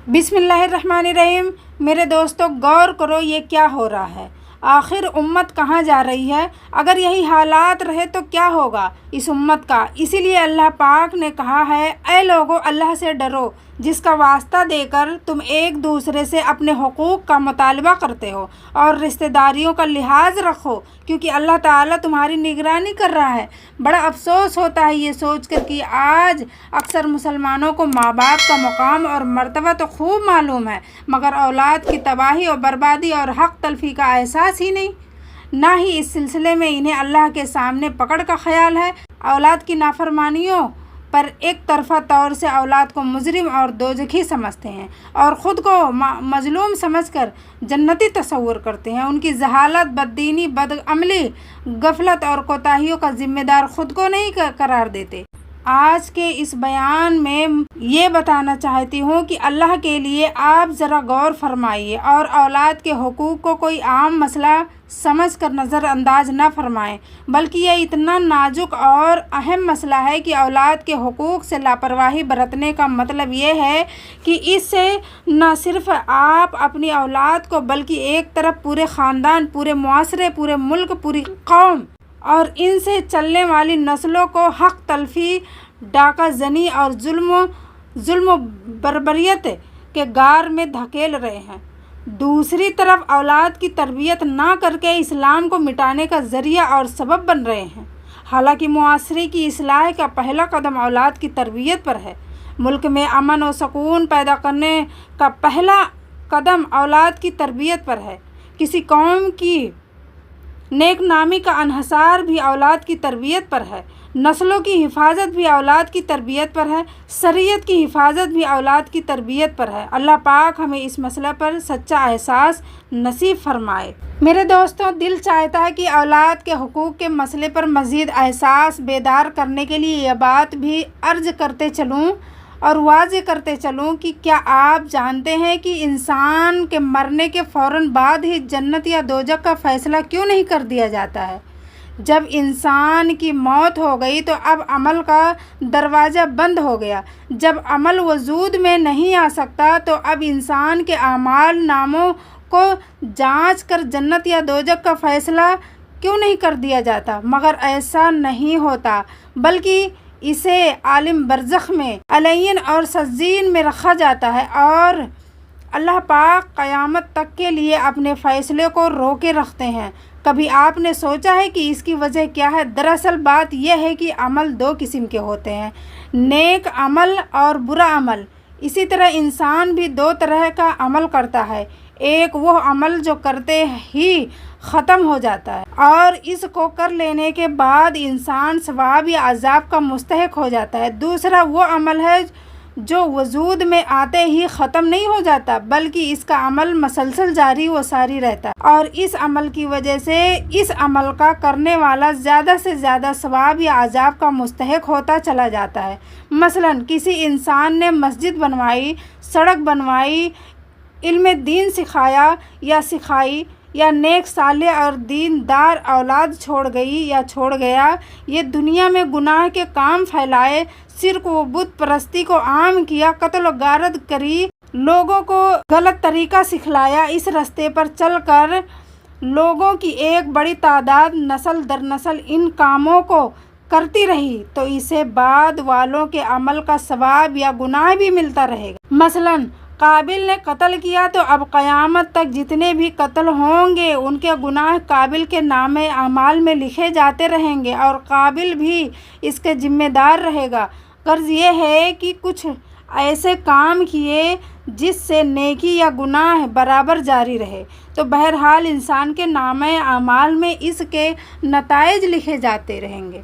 बिस्मिल्लाहिर्रहमानिर्रहीम। मेरे दोस्तों, गौर करो ये क्या हो रहा है। आखिर उम्मत कहाँ जा रही है? अगर यही हालात रहे तो क्या होगा इस उम्मत का। इसीलिए अल्लाह पाक ने कहा है, ऐ लोगो, अल्लाह से डरो जिसका वास्ता देकर तुम एक दूसरे से अपने हुकूक का मुतालबा करते हो और रिश्तेदारियों का लिहाज रखो, क्योंकि अल्लाह ताला तुम्हारी निगरानी कर रहा है। बड़ा अफसोस होता है ये सोचकर कि आज अक्सर मुसलमानों को माँ बाप का मुकाम और मर्तबा तो खूब मालूम है, मगर औलाद की तबाही और बर्बादी और हक़ तलफ़ी का एहसास ही नहीं। ना ही इस सिलसिले में इन्हें अल्लाह के सामने पकड़ का ख्याल है। औलाद की नाफरमानियों पर एक तरफा तौर से औलाद को मुजरिम और दोज़खी समझते हैं और ख़ुद को मजलूम समझकर जन्नती तस्वुर करते हैं। उनकी जहालत, बददीनी, बदअमली, गफलत और कोताहियों का ज़िम्मेदार ख़ुद को नहीं करार देते। आज के इस बयान में ये बताना चाहती हूँ कि अल्लाह के लिए आप ज़रा गौर फरमाइए और औलाद के हुकूक को कोई आम मसला समझ कर नज़रअंदाज न फरमाएं, बल्कि यह इतना नाजुक और अहम मसला है कि औलाद के हुकूक से लापरवाही बरतने का मतलब ये है कि इससे न सिर्फ़ आप अपनी औलाद को बल्कि एक तरफ पूरे ख़ानदान, पूरे मुआसरे, पूरे मुल्क, पूरी कौम और इनसे चलने वाली नस्लों को हक़ तलफ़ी, डाका जनी और जुल्म बर्बरियत के गार में धकेल रहे हैं। दूसरी तरफ औलाद की तरबियत ना करके इस्लाम को मिटाने का ज़रिया और सबब बन रहे हैं। हालांकि मुआसरे की इस्लाह का पहला कदम औलाद की तरबियत पर है। मुल्क में अमन और सुकून पैदा करने का पहला कदम औलाद की तरबियत पर है। किसी कौम की नेक नामी का अनहसार भी औलाद की तरबियत पर है। नस्लों की हिफाजत भी औलाद की तरबियत पर है। शरीयत की हिफाजत भी औलाद की तरबियत पर है। अल्लाह पाक हमें इस मसला पर सच्चा एहसास नसीब फरमाए। मेरे दोस्तों, दिल चाहता है कि औलाद के हुकूक के मसले पर मज़ीद एहसास बेदार करने के लिए यह बात भी अर्ज़ करते चलूँ और वाज़े करते चलूँ कि क्या आप जानते हैं कि इंसान के मरने के फ़ौरन बाद ही जन्नत या दोज़ख का फ़ैसला क्यों नहीं कर दिया जाता है? जब इंसान की मौत हो गई तो अब अमल का दरवाज़ा बंद हो गया। जब अमल वजूद में नहीं आ सकता तो अब इंसान के आमाल नामों को जांच कर जन्नत या दोज़ख का फ़ैसला क्यों नहीं कर दिया जाता? मगर ऐसा नहीं होता, बल्कि इसे आलिम बरज़ख में, अलय्यन और सज्जीन में रखा जाता है और अल्लाह पाक क़यामत तक के लिए अपने फ़ैसले को रोके रखते हैं। कभी आपने सोचा है कि इसकी वजह क्या है? दरअसल बात यह है कि अमल दो किस्म के होते हैं, नेक अमल और बुरा अमल। इसी तरह इंसान भी दो तरह का अमल करता है। एक वो अमल जो करते ही ख़त्म हो जाता है और इसको कर लेने के बाद इंसान सवाब या अज़ाब का मुस्तहिक हो जाता है। दूसरा वो अमल है जो वजूद में आते ही ख़त्म नहीं हो जाता, बल्कि इसका अमल मसलसल जारी व सारी रहता है और इस अमल की वजह से इस अमल का करने वाला ज़्यादा से ज़्यादा सवाब या अज़ाब का मुस्तहिक होता चला जाता है। मसलन किसी इंसान ने मस्जिद बनवाई, सड़क बनवाई, इल्म दीन सिखाया या सिखाई, या नेक साले और दीनदार औलाद छोड़ गई या छोड़ गया, ये दुनिया में गुनाह के काम फैलाए, शिर्क व बुत परस्ती को आम किया, कत्ल व गारत करी, लोगों को गलत तरीका सिखलाया, इस रास्ते पर चलकर लोगों की एक बड़ी तादाद नस्ल दर नस्ल इन कामों को करती रही, तो इसे बाद वालों के अमल का सवाब या गुनाह भी मिलता रहेगा। मसलन काबिल ने कत्ल किया तो अब क़यामत तक जितने भी कत्ल होंगे उनके गुनाह काबिल के नामे अमाल में लिखे जाते रहेंगे और काबिल भी इसके ज़िम्मेदार रहेगा। गर्ज़ ये है कि कुछ ऐसे काम किए जिससे नेकी या गुनाह बराबर जारी रहे, तो बहरहाल इंसान के नामे अमाल में इसके नताइज लिखे जाते रहेंगे।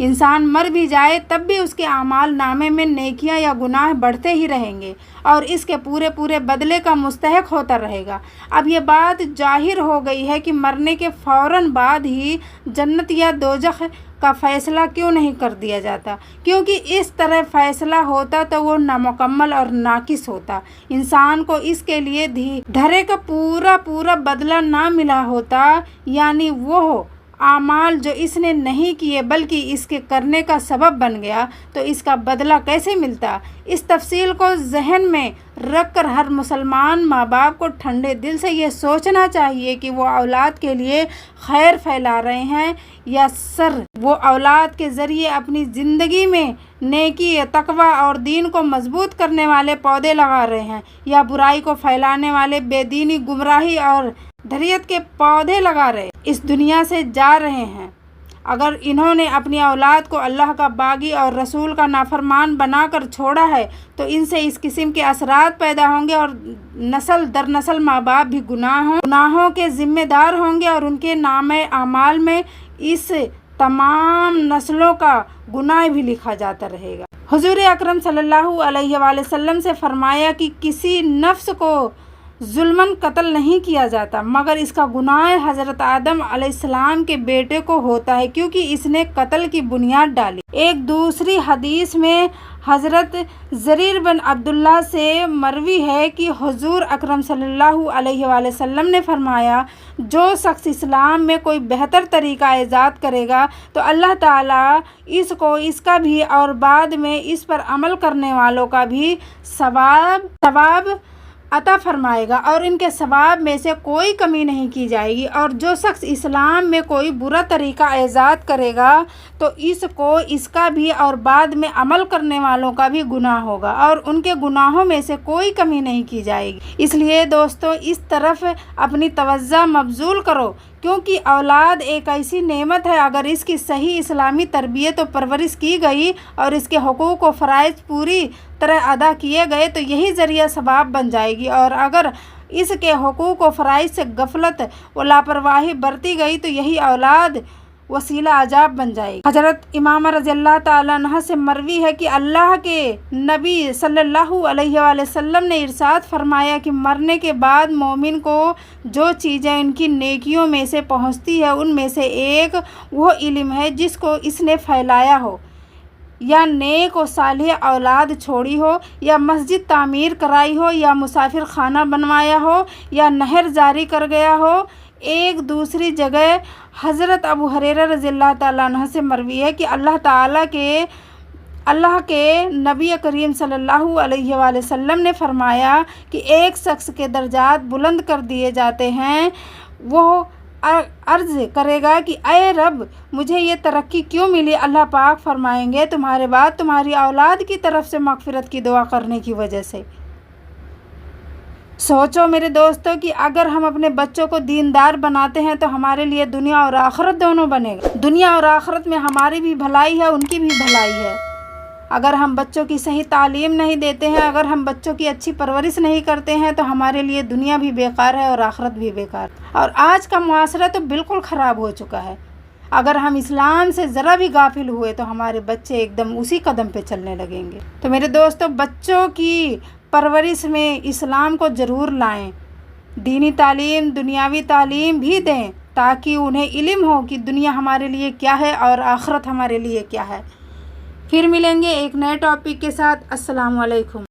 इंसान मर भी जाए तब भी उसके आमाल नामे में नेकियां या गुनाह बढ़ते ही रहेंगे और इसके पूरे पूरे बदले का मुस्तहिक होता रहेगा। अब ये बात जाहिर हो गई है कि मरने के फ़ौरन बाद ही जन्नत या दोज़ख का फ़ैसला क्यों नहीं कर दिया जाता, क्योंकि इस तरह फ़ैसला होता तो वो नामुकम्मल और नाकिस होता। इंसान को इसके लिए धरे का पूरा पूरा बदला ना मिला होता, यानी वो आमाल जो इसने नहीं किए बल्कि इसके करने का सबब बन गया, तो इसका बदला कैसे मिलता? इस तफसील को जहन में رکھ کر ہر مسلمان ماں باپ کو ٹھنڈے دل سے یہ سوچنا چاہیے کہ وہ اولاد کے لیے خیر پھیلا رہے ہیں یا سر وہ اولاد کے ذریعے اپنی زندگی میں نیکی، تقوی اور دین کو مضبوط کرنے والے پودے لگا رہے ہیں، یا برائی کو پھیلانے والے بے دینی، گمراہی اور دھریت کے پودے لگا رہے اس دنیا سے جا رہے ہیں۔ اگر انہوں نے اپنی اولاد کو اللہ کا باغی اور رسول کا نافرمان بنا کر چھوڑا ہے تو ان سے اس قسم کے اثرات پیدا ہوں گے، اور نسل در نسل ماں باپ بھی گناہوں کے ذمہ دار ہوں گے، اور ان کے نامہ اعمال میں اس تمام نسلوں کا گناہ بھی لکھا جاتا رہے گا۔ حضور اکرم صلی اللہ علیہ وآلہ وسلم سے فرمایا کہ کسی نفس کو ظلماً قتل نہیں کیا جاتا مگر اس کا گناہ حضرت آدم علیہ السلام کے بیٹے کو ہوتا ہے، کیونکہ اس نے قتل کی بنیاد ڈالی۔ ایک دوسری حدیث میں حضرت جریر بن عبداللہ سے مروی ہے کہ حضور اکرم صلی اللہ علیہ وآلہ وسلم نے فرمایا، جو شخص اسلام میں کوئی بہتر طریقہ ایجاد کرے گا تو اللہ تعالیٰ اس کو اس کا بھی اور بعد میں اس پر عمل کرنے والوں کا بھی ثواب عطا فرمائے گا، اور ان کے ثواب میں سے کوئی کمی نہیں کی جائے گی۔ اور جو شخص اسلام میں کوئی برا طریقہ ایجاد کرے گا تو اس کو اس کا بھی اور بعد میں عمل کرنے والوں کا بھی گناہ ہوگا، اور ان کے گناہوں میں سے کوئی کمی نہیں کی جائے گی۔ اس لیے دوستو اس طرف اپنی توجہ مبذول کرو، کیونکہ اولاد ایک ایسی نعمت ہے، اگر اس کی صحیح اسلامی تربیت و پرورش کی گئی اور اس کے حقوق و فرائض پوری طرح ادا کیے گئے تو یہی ذریعہ ثواب بن جائے گی، اور اگر اس کے حقوق و فرائض سے غفلت و لاپرواہی برتی گئی تو یہی اولاد وسیلہ عذاب بن جائے گی۔ حضرت امامہ رضی اللہ تعالیٰ عنہ سے مروی ہے کہ اللہ کے نبی صلی اللہ علیہ وآلہ وسلم نے ارشاد فرمایا کہ مرنے کے بعد مومن کو جو چیزیں ان کی نیکیوں میں سے پہنچتی ہے ان میں سے ایک وہ علم ہے جس کو اس نے پھیلایا ہو، یا نیک و صالح اولاد چھوڑی ہو، یا مسجد تعمیر کرائی ہو، یا مسافر خانہ بنوایا ہو، یا نہر جاری کر گیا ہو۔ ایک دوسری جگہ حضرت ابو ہریرہ رضی اللہ تعالیٰ عنہ سے مروی ہے کہ اللہ کے نبی کریم صلی اللہ علیہ وآلہ وسلم نے فرمایا کہ ایک شخص کے درجات بلند کر دیے جاتے ہیں، وہ عرض کرے گا کہ اے رب مجھے یہ ترقی کیوں ملی؟ اللہ پاک فرمائیں گے تمہارے بعد تمہاری اولاد کی طرف سے مغفرت کی دعا کرنے کی وجہ سے۔ سوچو میرے دوستو کہ اگر ہم اپنے بچوں کو دیندار بناتے ہیں تو ہمارے لیے دنیا اور آخرت دونوں بنے گا۔ دنیا اور آخرت میں ہماری بھی بھلائی ہے، ان کی بھی بھلائی ہے۔ اگر ہم بچوں کی صحیح تعلیم نہیں دیتے ہیں، اگر ہم بچوں کی اچھی پرورش نہیں کرتے ہیں تو ہمارے لیے دنیا بھی بیکار ہے اور آخرت بھی بیکار ہے۔ اور آج کا معاشرہ تو بالکل خراب ہو چکا ہے۔ اگر ہم اسلام سے ذرا بھی غافل ہوئے تو ہمارے بچے ایک دم اسی قدم پہ چلنے لگیں گے۔ تو میرے دوستو بچوں کی پرورش میں اسلام کو ضرور لائیں، دینی تعلیم، دنیاوی تعلیم بھی دیں تاکہ انہیں علم ہو کہ دنیا ہمارے لیے کیا ہے اور آخرت ہمارے لیے کیا ہے۔ پھر ملیں گے ایک نئے ٹاپک کے ساتھ۔ السلام علیکم۔